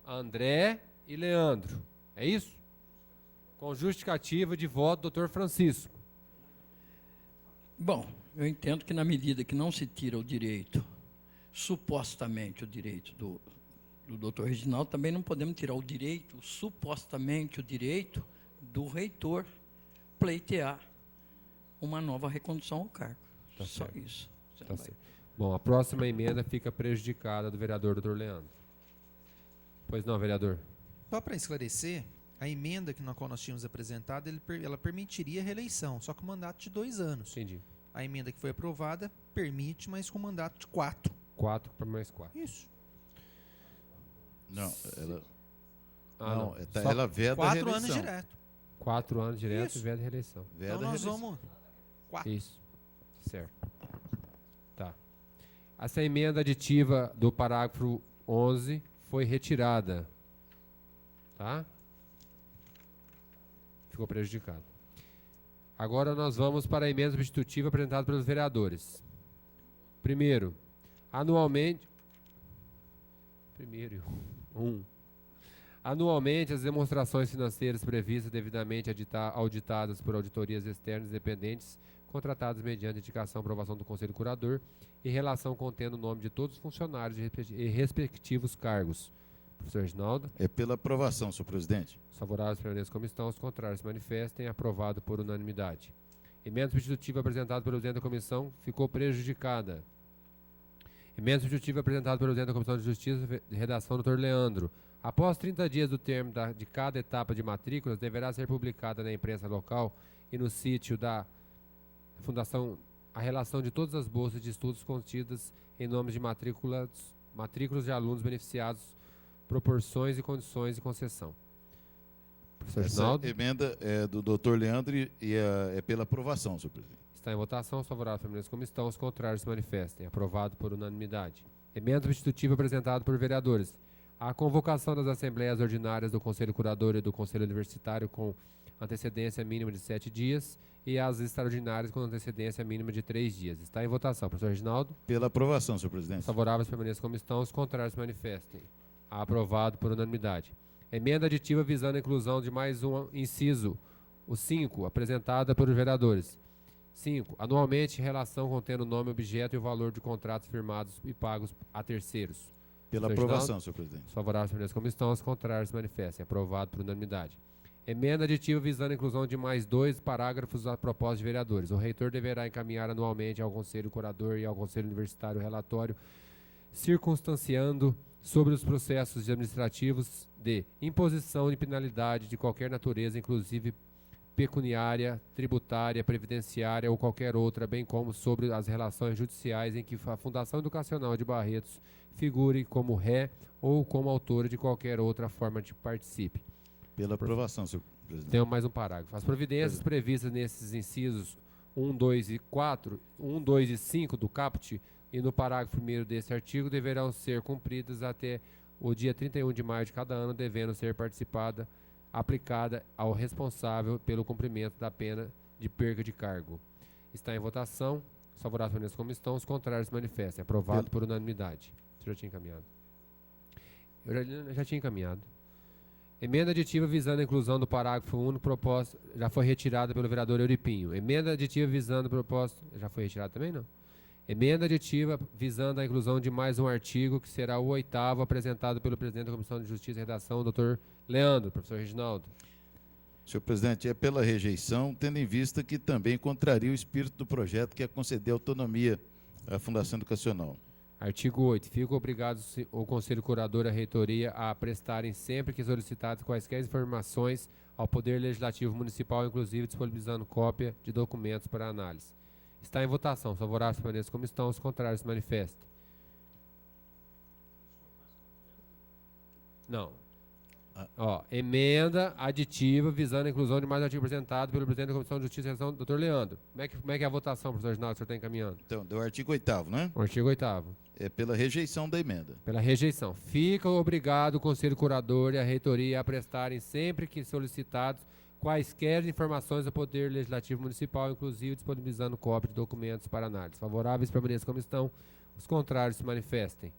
André e Leandro. É isso? Com justificativa de voto do Dr. Francisco. Bom, eu entendo que na medida que não se tira o direito, supostamente o direito do doutor Reginaldo, também não podemos tirar o direito, supostamente o direito do reitor pleitear uma nova recondução ao cargo. Tá Só certo. isso. Você Tá não vai- certo. Bom, a próxima emenda fica prejudicada do vereador Dr. Leandro. Pois não, vereador? Só para esclarecer, a emenda na qual nós tínhamos apresentado, ela permitiria a reeleição, só com mandato de 2 anos. Entendi. A emenda que foi aprovada permite, mas com mandato de 4. 4 para mais 4. Isso. Não, ela, Ah, não, Só ela veda a 4 reeleição. anos direto. 4 anos direto Isso. e veda reeleição. Veda Então a nós reeleição. vamos 4. Isso. Certo. Tá. Essa emenda aditiva do parágrafo 11 foi retirada. Tá? Ficou prejudicado. Agora nós vamos para a emenda substitutiva apresentada pelos vereadores. Primeiro, anualmente. Anualmente, as demonstrações financeiras previstas devidamente auditadas por auditorias externas independentes, contratadas mediante indicação e aprovação do Conselho Curador, e relação contendo o nome de todos os funcionários e respectivos cargos. Professor Reginaldo, É pela aprovação, senhor presidente. os favoráveis permaneçam como estão, os contrários se manifestem, aprovado por unanimidade. Emenda substitutiva apresentada pelo presidente da comissão ficou prejudicada. Emenda substitutiva apresentada pelo presidente da Comissão de Justiça, de redação do Dr. Leandro. Após 30 dias do termo de cada etapa de matrículas, deverá ser publicada na imprensa local e no sítio da Fundação a relação de todas as bolsas de estudos contidas em nomes de matrículas de alunos beneficiados, proporções e condições de concessão. Professor Essa Reginaldo, emenda é do doutor Leandro e é pela aprovação, senhor presidente. está em votação, os favoráveis permaneçam como estão, os contrários se manifestem. Aprovado por unanimidade. Emenda substitutiva apresentada por vereadores. A convocação das assembleias ordinárias do Conselho Curador e do Conselho Universitário com antecedência mínima de 7 dias e as extraordinárias com antecedência mínima de 3 dias. Está em votação. Professor Reginaldo? Pela aprovação, senhor presidente. Os favoráveis permaneçam como estão, os contrários se manifestem. Aprovado por unanimidade. Emenda aditiva visando a inclusão de mais um inciso, o 5, apresentada pelos vereadores. 5. Anualmente, relação contendo o nome, objeto e o valor de contratos firmados e pagos a terceiros. Pela Professor aprovação, Reginaldo? senhor presidente. Os favoráveis permaneçam como estão, os contrários se manifestem. Aprovado por unanimidade. Emenda aditiva visando a inclusão de mais 2 parágrafos a propósito de vereadores. O reitor deverá encaminhar anualmente ao Conselho Curador e ao Conselho Universitário relatório circunstanciando sobre os processos administrativos de imposição de penalidade de qualquer natureza, inclusive pecuniária, tributária, previdenciária ou qualquer outra, bem como sobre as relações judiciais em que a Fundação Educacional de Barretos figure como ré ou como autora de qualquer outra forma de participe. Pela aprovação, senhor presidente. Tem mais um parágrafo. As providências previstas nesses incisos 1, 2 e 4, 1, 2 e 5 do caput e no parágrafo 1º deste artigo deverão ser cumpridas até o dia 31 de maio de cada ano, devendo ser aplicada ao responsável pelo cumprimento da pena de perca de cargo. Está em votação. Os favoráveis permaneçam como estão, os contrários se manifestem. Aprovado por unanimidade. Você já tinha encaminhado? Eu já tinha encaminhado. Emenda aditiva visando a inclusão do parágrafo único proposta já foi retirada pelo vereador Euripinho. Emenda aditiva visando a proposta... Já foi retirada também, não? Emenda aditiva visando a inclusão de mais um artigo, que será o 8º, apresentado pelo presidente da Comissão de Justiça e Redação, Dr. Leandro. Professor Reginaldo. Senhor presidente, é pela rejeição, tendo em vista que também contraria o espírito do projeto, que é conceder autonomia à Fundação Educacional. Artigo 8. Fica obrigado o Conselho Curador e a Reitoria a prestarem sempre que solicitadas quaisquer informações ao Poder Legislativo Municipal, inclusive disponibilizando cópia de documentos para análise. Está em votação. Os favoráveis permaneçam como estão, os contrários se manifestem. Não. Ó, emenda aditiva visando a inclusão de mais um artigo apresentado pelo presidente da Comissão de Justiça e Redação, Dr. Leandro. Como é que é a votação, professor Reginaldo, que o senhor está encaminhando? Então, do artigo 8º, né? O artigo 8º. É pela rejeição da emenda. Pela rejeição. Fica obrigado o Conselho Curador e a Reitoria a prestarem sempre que solicitados quaisquer informações ao Poder Legislativo Municipal, inclusive disponibilizando cópia de documentos para análise. Favoráveis permaneçam como estão, Os contrários se manifestem.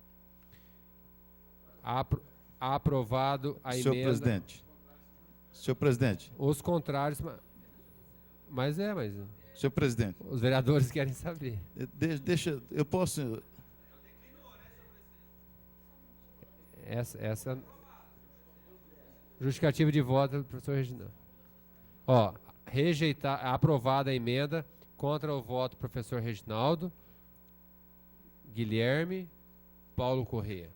Aprovado a Senhor emenda. presidente. Senhor presidente. Os contrários. Mas Senhor presidente. os vereadores querem saber. Deixa, eu posso. Essa justificativa de voto do professor Reginaldo. Ó, aprovada a emenda contra o voto do professor Reginaldo, Guilherme, Paulo Corrêa.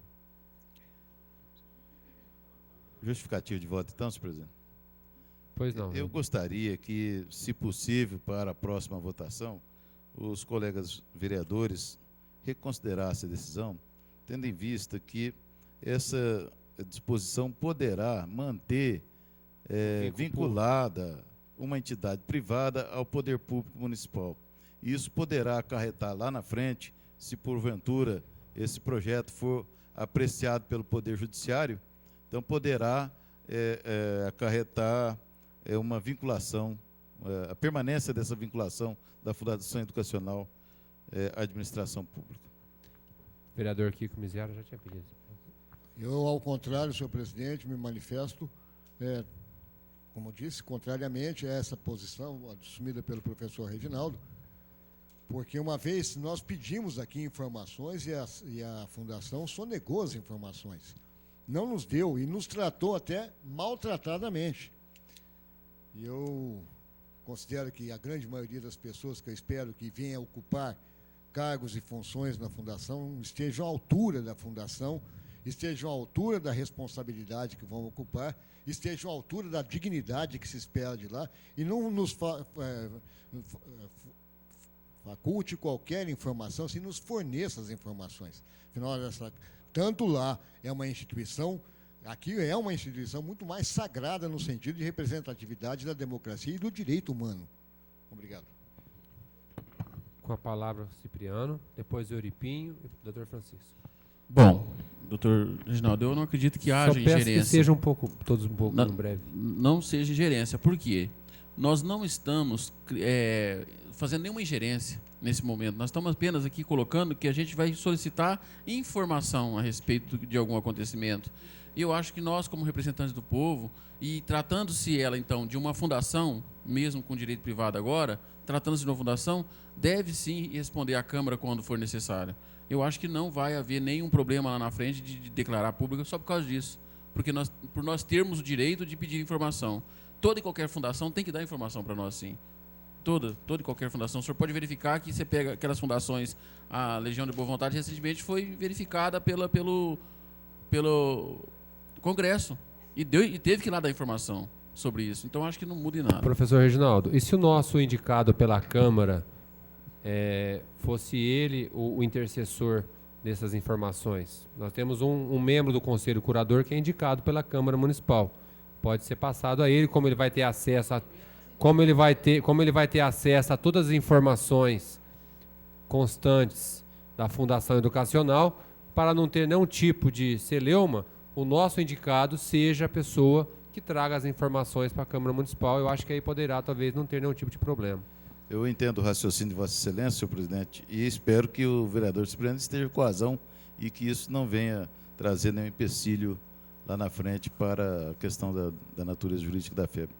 Justificativo de voto, então, senhor presidente. Pois não. Eu gostaria que, se possível, para a próxima votação, os colegas vereadores reconsiderassem a decisão, tendo em vista que essa disposição poderá manter vinculada uma entidade privada ao poder público municipal. Isso poderá acarretar lá na frente, se porventura esse projeto for apreciado pelo Poder Judiciário, então poderá acarretar uma vinculação, a permanência dessa vinculação da Fundação Educacional à administração pública. Vereador Kiko Miziara já tinha pedido. Eu, ao contrário, senhor presidente, me manifesto, como disse, contrariamente a essa posição assumida pelo professor Reginaldo, porque uma vez nós pedimos aqui informações e a Fundação sonegou as informações. Não nos deu e nos tratou até maltratadamente. E eu considero que a grande maioria das pessoas que eu espero que venham ocupar cargos e funções na Fundação estejam à altura da Fundação, estejam à altura da responsabilidade que vão ocupar, estejam à altura da dignidade que se espera de lá e não nos faculte qualquer informação, se nos forneça as informações. Afinal, tanto lá é uma instituição, aqui é uma instituição muito mais sagrada no sentido de representatividade da democracia e do direito humano. Obrigado. Com a palavra, Cipriano, depois Euripinho e o doutor Francisco. Bom, doutor Reginaldo, eu não acredito que haja Só peço ingerência. que sejam todos um pouco Não, em breve. Não seja ingerência. Por quê? Nós não estamos fazendo nenhuma ingerência nesse momento. Nós estamos apenas aqui colocando que a gente vai solicitar informação a respeito de algum acontecimento. E eu acho que nós, como representantes do povo, e tratando-se ela, então, de uma fundação, mesmo com direito privado agora, tratando-se de uma fundação, deve sim responder à Câmara quando for necessário. Eu acho que não vai haver nenhum problema lá na frente de declarar pública só por causa disso. Porque por nós termos o direito de pedir informação. Toda e qualquer fundação tem que dar informação para nós, sim. Toda e qualquer fundação. O senhor pode verificar que você pega aquelas fundações, a Legião de Boa Vontade recentemente foi verificada pelo Congresso. E teve que ir lá dar informação sobre isso. Então, acho que não muda em nada. Professor Reginaldo, e se o nosso indicado pela Câmara fosse ele o intercessor dessas informações? Nós temos um membro do Conselho Curador que é indicado pela Câmara Municipal. Pode ser passado a ele, como ele vai ter acesso a todas as informações constantes da Fundação Educacional, para não ter nenhum tipo de celeuma, o nosso indicado seja a pessoa que traga as informações para a Câmara Municipal. Eu acho que aí poderá, talvez, não ter nenhum tipo de problema. Eu entendo o raciocínio de Vossa Excelência, senhor presidente, e espero que o vereador Cipriano esteja com razão e que isso não venha trazer nenhum empecilho lá na frente para a questão da natureza jurídica da FEB.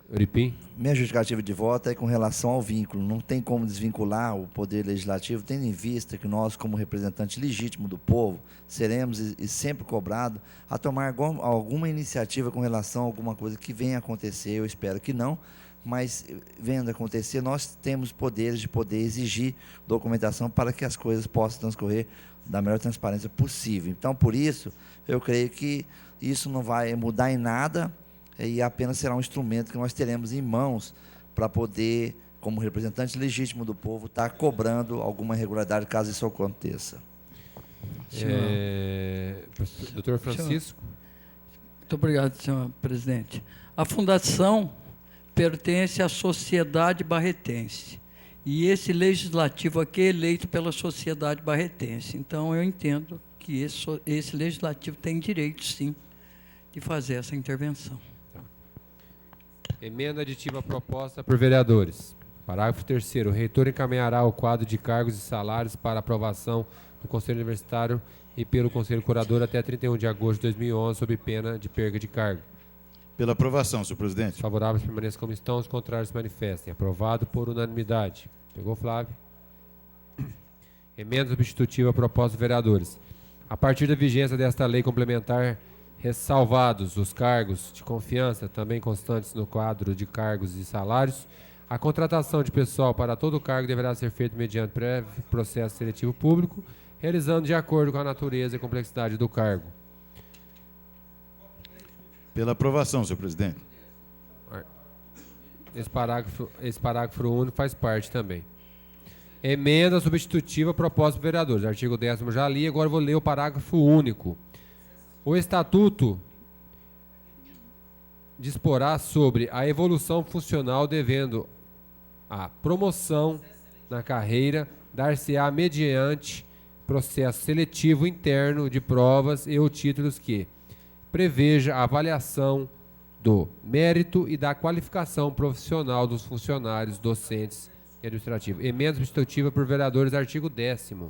Euripim? Minha justificativa de voto é com relação ao vínculo. Não tem como desvincular o Poder Legislativo, tendo em vista que nós, como representante legítimo do povo, seremos e sempre cobrados a tomar alguma iniciativa com relação a alguma coisa que venha a acontecer. Eu espero que não, mas vendo acontecer, nós temos poderes de poder exigir documentação para que as coisas possam transcorrer da melhor transparência possível. Então, por isso, eu creio que isso não vai mudar em nada e apenas será um instrumento que nós teremos em mãos para poder, como representante legítimo do povo, estar cobrando alguma irregularidade caso isso aconteça. Doutor Francisco? Muito obrigado, senhor presidente. A Fundação pertence à sociedade barretense. E esse legislativo aqui é eleito pela sociedade barretense. Então, eu entendo que esse legislativo tem direito, sim, de fazer essa intervenção. Emenda aditiva proposta por vereadores. Parágrafo 3º. O reitor encaminhará o quadro de cargos e salários para aprovação do Conselho Universitário e pelo Conselho Curador até 31 de agosto de 2011, sob pena de perda de cargo. Pela aprovação, senhor presidente. Os favoráveis permaneçam como estão, os contrários se manifestem. Aprovado por unanimidade. Pegou, Flávio? Emenda substitutiva proposta dos vereadores. A partir da vigência desta lei complementar, ressalvados os cargos de confiança, também constantes no quadro de cargos e salários, a contratação de pessoal para todo cargo deverá ser feita mediante prévio processo seletivo público, realizando de acordo com a natureza e complexidade do cargo. Pela aprovação, senhor presidente. Esse parágrafo único faz parte também. Emenda substitutiva proposta dos vereadores. Artigo 10º já li, agora vou ler o parágrafo único. O Estatuto disporá sobre a evolução funcional devendo a promoção na carreira dar-se-á mediante processo seletivo interno de provas e ou títulos que preveja a avaliação do mérito e da qualificação profissional dos funcionários docentes e administrativos. Emenda substitutiva por vereadores, artigo 10º.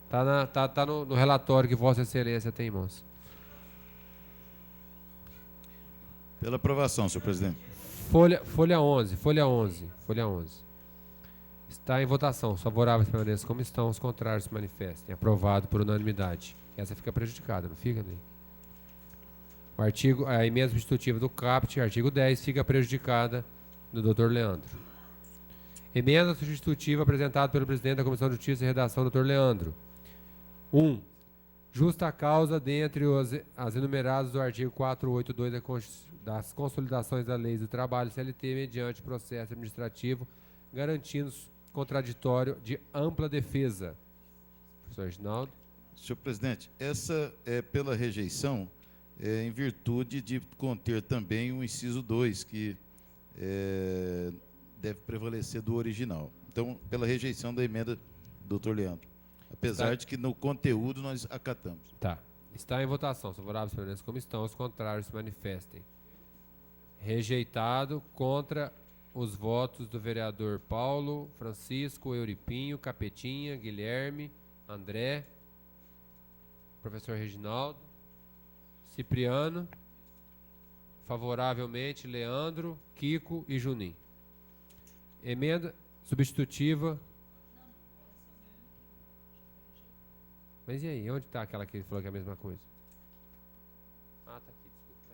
Tá no relatório que Vossa Excelência tem em mãos. Pela aprovação, senhor presidente. Folha 11. Está em votação. Os favoráveis permaneçam como estão, os contrários se manifestem. Aprovado por unanimidade. Essa fica prejudicada, não fica, Ney? A emenda substitutiva do CAPT, artigo 10, fica prejudicada do Dr. Leandro. Emenda substitutiva apresentada pelo presidente da Comissão de Justiça e Redação, Dr. Leandro. 1. Justa causa dentre as enumeradas do artigo 482 das Consolidações da Lei do Trabalho CLT mediante processo administrativo, garantindo contraditório de ampla defesa. Professor Reginaldo. Senhor presidente, essa é pela rejeição, em virtude de conter também o inciso 2, que deve prevalecer do original. Então, pela rejeição da emenda do Dr. Leandro. Apesar de que no conteúdo nós acatamos. Tá. Está em votação. Os favoráveis permaneçam como estão, os contrários se manifestem. Rejeitado contra os votos do vereador Paulo, Francisco, Euripinho, Capetinha, Guilherme, André, professor Reginaldo, Cipriano, favoravelmente Leandro, Kiko e Junim. Emenda substitutiva. Mas e aí, onde está aquela que ele falou que é a mesma coisa? Ah, tá aqui, desculpa.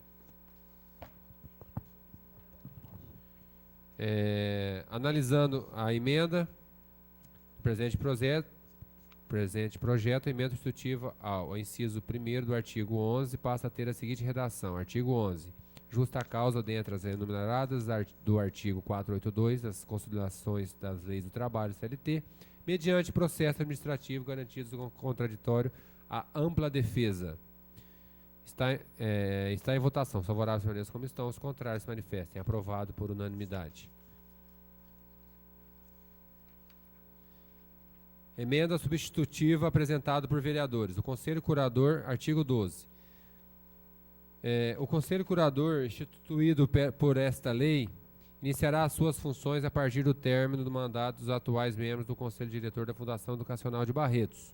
Analisando a emenda, presente projeto, a emenda substitutiva ao inciso 1º do artigo 11 passa a ter a seguinte redação. Artigo 11. Justa causa dentre as enumeradas do artigo 482 das Consolidações das Leis do Trabalho CLT, mediante processo administrativo garantido com contraditório a ampla defesa. Está em votação. Os favoráveis permaneçam como estão, os contrários se manifestem. Aprovado por unanimidade. Emenda substitutiva apresentada por vereadores. O Conselho Curador, artigo 12. O Conselho Curador, instituído por esta lei, iniciará as suas funções a partir do término do mandato dos atuais membros do Conselho Diretor da Fundação Educacional de Barretos.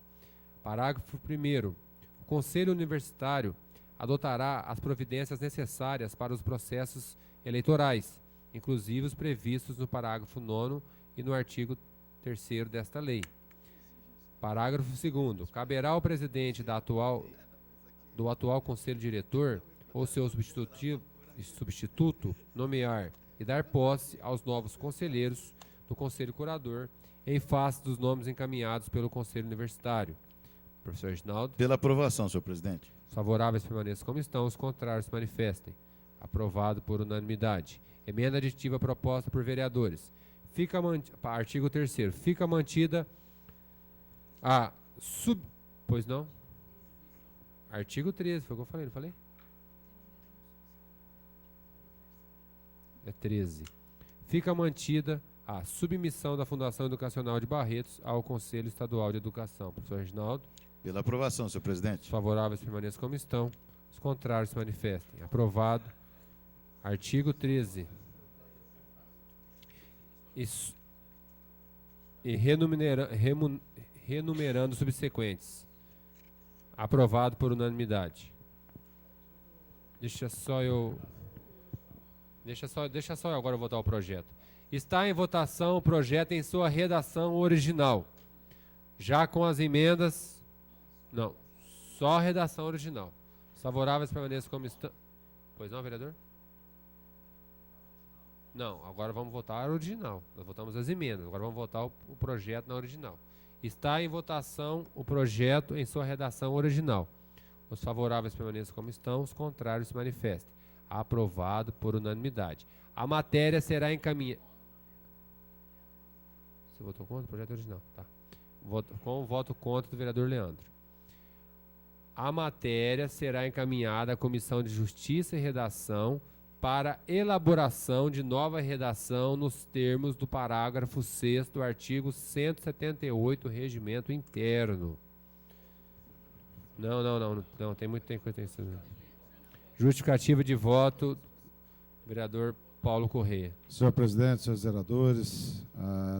Parágrafo 1º. O Conselho Universitário adotará as providências necessárias para os processos eleitorais, inclusive os previstos no parágrafo 9º e no artigo 3º desta lei. Parágrafo 2º. Caberá ao presidente do atual Conselho Diretor ou seu substituto nomear e dar posse aos novos conselheiros do Conselho Curador em face dos nomes encaminhados pelo Conselho Universitário. Professor Reginaldo. Pela aprovação, senhor presidente. Os favoráveis permaneçam como estão, os contrários se manifestem. Aprovado por unanimidade. Emenda aditiva proposta por vereadores. Artigo 3º. Fica mantida a Pois não? Artigo 13, foi o que eu falei, não falei? É 13. Fica mantida a submissão da Fundação Educacional de Barretos ao Conselho Estadual de Educação. Professor Reginaldo. Pela aprovação, senhor presidente. Os favoráveis permaneçam como estão, os contrários se manifestem. Aprovado. Artigo 13. e renumerando subsequentes. Aprovado por unanimidade. Deixa só eu agora votar o projeto. Está em votação o projeto em sua redação original. Já com as emendas... Não, só a redação original. Os favoráveis permaneçam como estão. Pois não, vereador? Não, agora vamos votar a original. Nós votamos as emendas, agora vamos votar o projeto na original. Está em votação o projeto em sua redação original. Os favoráveis permaneçam como estão, os contrários se manifestem. Aprovado por unanimidade. A matéria será encaminhada... Você votou contra o projeto original? Tá. Com o voto contra do vereador Leandro. A matéria será encaminhada à Comissão de Justiça e Redação para elaboração de nova redação nos termos do parágrafo 6º do artigo 178 do Regimento Interno. Não, tem muito tempo que eu tenho isso. Justificativa de voto, vereador Paulo Correia. Senhor presidente, senhores vereadores,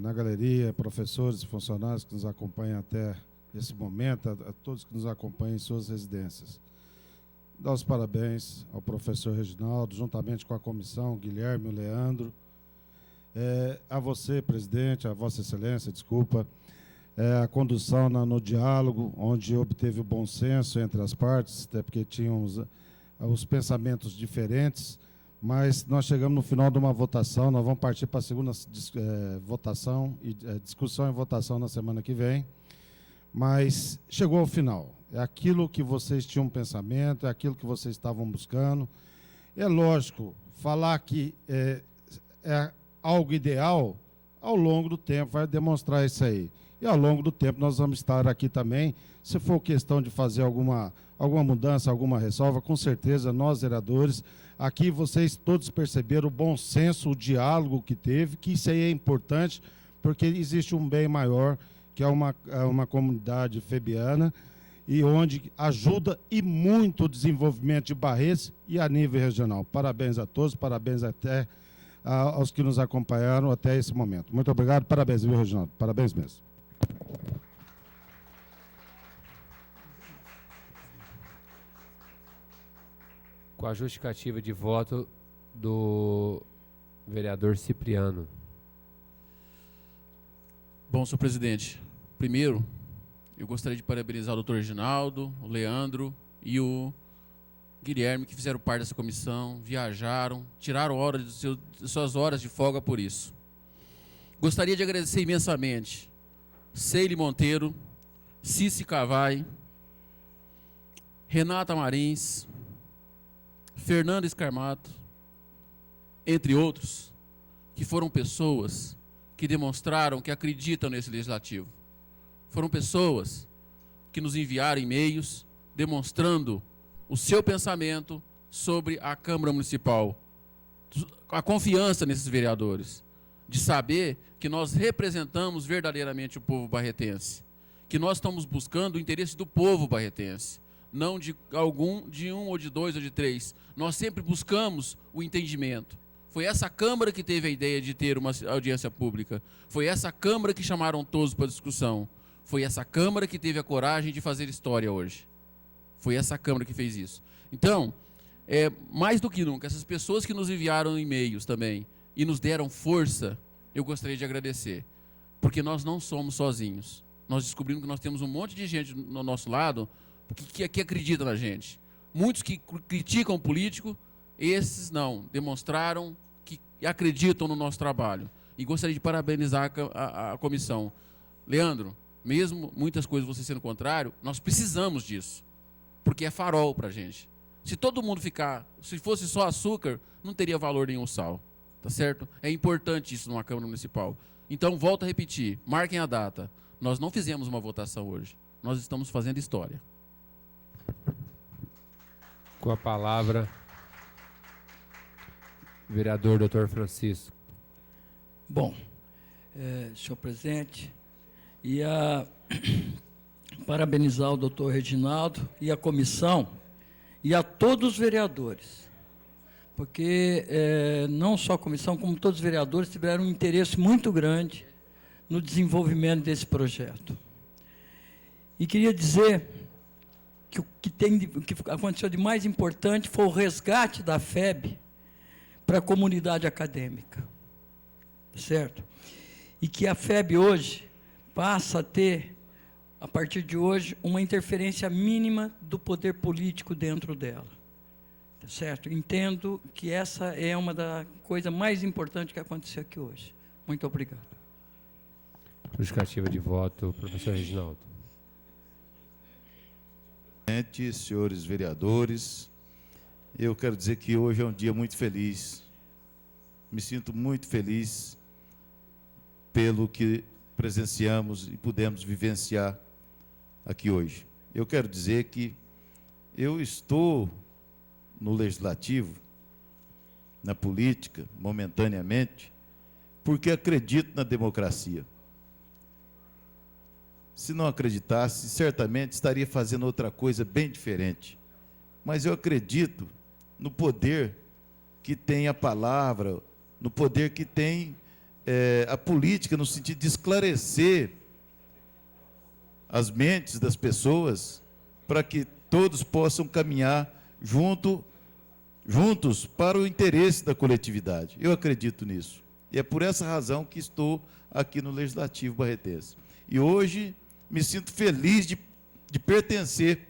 na galeria, professores e funcionários que nos acompanham até esse momento, a todos que nos acompanham em suas residências. Dar os parabéns ao professor Reginaldo, juntamente com a comissão, Guilherme e Leandro. A você, presidente, a Vossa Excelência, desculpa, a condução no diálogo, onde obteve o bom senso entre as partes, até porque tínhamos os pensamentos diferentes, mas nós chegamos no final de uma votação, nós vamos partir para a segunda votação, discussão e votação na semana que vem, mas chegou ao final. É aquilo que vocês tinham um pensamento, é aquilo que vocês estavam buscando. É lógico, falar que é algo ideal, ao longo do tempo vai demonstrar isso aí. E ao longo do tempo nós vamos estar aqui também, se for questão de fazer alguma mudança, alguma ressalva, com certeza nós, vereadores, aqui vocês todos perceberam o bom senso, o diálogo que teve, que isso aí é importante, porque existe um bem maior, que é uma comunidade febiana, e onde ajuda e muito o desenvolvimento de Barretos e a nível regional. Parabéns a todos, parabéns até aos que nos acompanharam até esse momento. Muito obrigado, parabéns, viu, Reginaldo? Parabéns mesmo. Com a justificativa de voto do vereador Cipriano. Bom, senhor presidente, primeiro, eu gostaria de parabenizar o doutor Reginaldo, o Leandro e o Guilherme, que fizeram parte dessa comissão, viajaram, tiraram de suas horas de folga por isso. Gostaria de agradecer imensamente Ceile Monteiro, Cici Cavai, Renata Marins, Fernando Escarmato, entre outros, que foram pessoas que demonstraram que acreditam nesse legislativo. Foram pessoas que nos enviaram e-mails demonstrando o seu pensamento sobre a Câmara Municipal, a confiança nesses vereadores, de saber que nós representamos verdadeiramente o povo barretense, que nós estamos buscando o interesse do povo barretense, não de um ou de dois ou de três. Nós sempre buscamos o entendimento. Foi essa Câmara que teve a ideia de ter uma audiência pública. Foi essa Câmara que chamaram todos para discussão. Foi essa Câmara que teve a coragem de fazer história hoje. Foi essa Câmara que fez isso. Então, mais do que nunca, essas pessoas que nos enviaram e-mails também e nos deram força, eu gostaria de agradecer. Porque nós não somos sozinhos. Nós descobrimos que nós temos um monte de gente no nosso lado que acredita na gente. Muitos que criticam o político, esses não, demonstraram que acreditam no nosso trabalho. E gostaria de parabenizar a comissão. Leandro, mesmo muitas coisas você sendo contrário, nós precisamos disso, porque é farol para a gente. Se todo mundo se fosse só açúcar, não teria valor nenhum sal, tá certo? É importante isso numa Câmara Municipal. Então, volto a repetir, marquem a data. Nós não fizemos uma votação hoje, nós estamos fazendo história. Com a palavra, vereador Dr. Francisco. Bom, senhor presidente, ia parabenizar o doutor Reginaldo e a comissão e a todos os vereadores porque não só a comissão, como todos os vereadores tiveram um interesse muito grande no desenvolvimento desse projeto. E queria dizer que o que aconteceu de mais importante foi o resgate da FEB para a comunidade acadêmica, certo? E que a FEB hoje passa a ter, a partir de hoje, uma interferência mínima do poder político dentro dela, certo? Entendo que essa é uma das coisas mais importantes que aconteceu aqui hoje. Muito obrigado. Justificativa de voto, professor Reginaldo. Senhores vereadores, eu quero dizer que hoje é um dia muito feliz. Me sinto muito feliz pelo que presenciamos e pudemos vivenciar aqui hoje. Eu quero dizer que eu estou no legislativo, na política, momentaneamente, porque acredito na democracia. Se não acreditasse, certamente estaria fazendo outra coisa bem diferente. Mas eu acredito no poder que tem a palavra, no poder que tem a política, no sentido de esclarecer as mentes das pessoas, para que todos possam caminhar juntos para o interesse da coletividade. Eu acredito nisso. E é por essa razão que estou aqui no Legislativo barretense. E hoje me sinto feliz de pertencer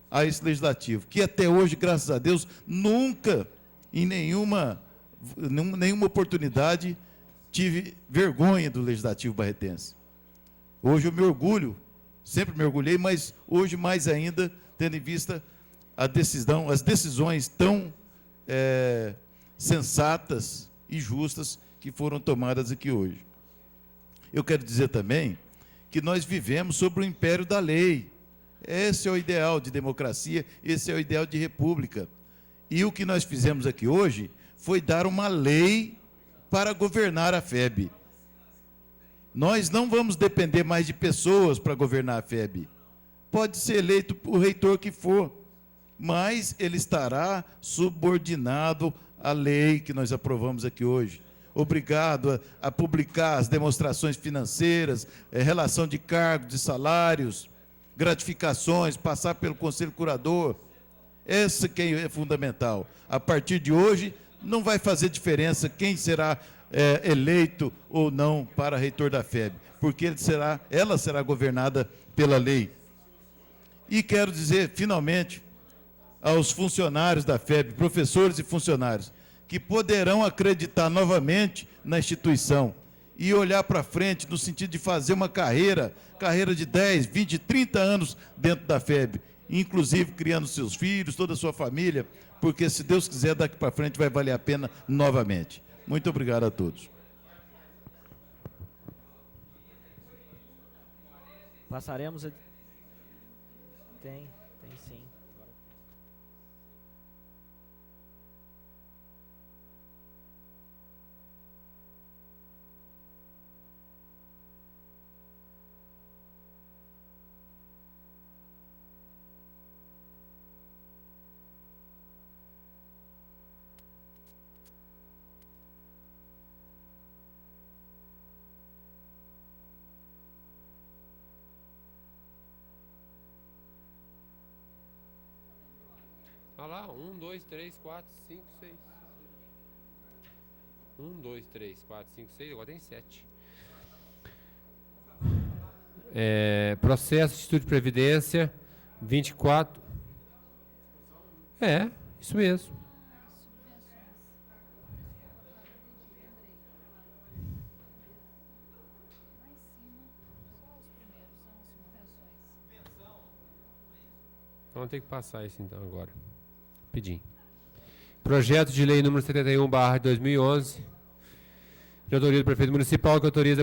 a esse legislativo, que até hoje, graças a Deus, nunca, em nenhuma oportunidade, tive vergonha do legislativo barretense. Hoje eu me orgulho, sempre me orgulhei, mas hoje mais ainda, tendo em vista as decisões tão sensatas e justas que foram tomadas aqui hoje. Eu quero dizer também que nós vivemos sobre o império da lei. Esse é o ideal de democracia, esse é o ideal de república. E o que nós fizemos aqui hoje foi dar uma lei para governar a FEB. Nós não vamos depender mais de pessoas para governar a FEB. Pode ser eleito o reitor que for, mas ele estará subordinado à lei que nós aprovamos aqui hoje. Obrigado a publicar as demonstrações financeiras, relação de cargos, de salários, gratificações, passar pelo Conselho Curador. Essa que é fundamental. A partir de hoje, não vai fazer diferença quem será eleito ou não para reitor da FEB, porque ela será governada pela lei. E quero dizer, finalmente, aos funcionários da FEB, professores e funcionários, que poderão acreditar novamente na instituição e olhar para frente no sentido de fazer uma carreira de 10, 20, 30 anos dentro da FEB, inclusive criando seus filhos, toda a sua família, porque, se Deus quiser, daqui para frente vai valer a pena novamente. Muito obrigado a todos. Passaremos a... Tem sim. Olha lá, 1, 2, 3, 4, 5, 6. 1, 2, 3, 4, 5, 6, agora tem 7. Processo de Instituto de Previdência, 24. Isso mesmo. Vamos ter que passar isso então agora. Pedir. Projeto de lei número 71/2011, de autoria do prefeito municipal, que autoriza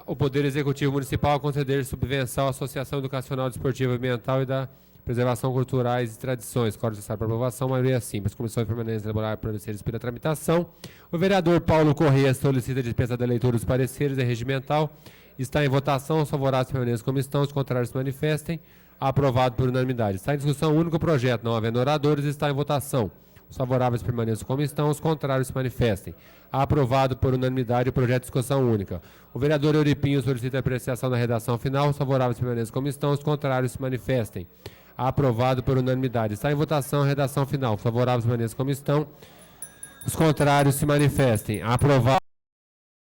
o Poder Executivo Municipal a conceder subvenção à Associação Educacional, Desportiva, Ambiental e da Preservação Culturais e Tradições. Código necessário para aprovação, maioria simples. Comissões permanentes elaborar pareceres pela tramitação. O vereador Paulo Corrêa solicita a dispensa da leitura dos pareceres regimental. Está em votação. Os favoráveis permaneçam como estão, os contrários se manifestem. Aprovado por unanimidade. Está em discussão o único projeto, não havendo oradores, está em votação. Os favoráveis permaneçam como estão, os contrários se manifestem. Aprovado por unanimidade o projeto de discussão única. O vereador Euripinho solicita a apreciação da redação final. Os favoráveis permaneçam como estão, os contrários se manifestem. Aprovado por unanimidade. Está em votação a redação final. Os favoráveis permaneçam como estão, os contrários se manifestem. Aprovado.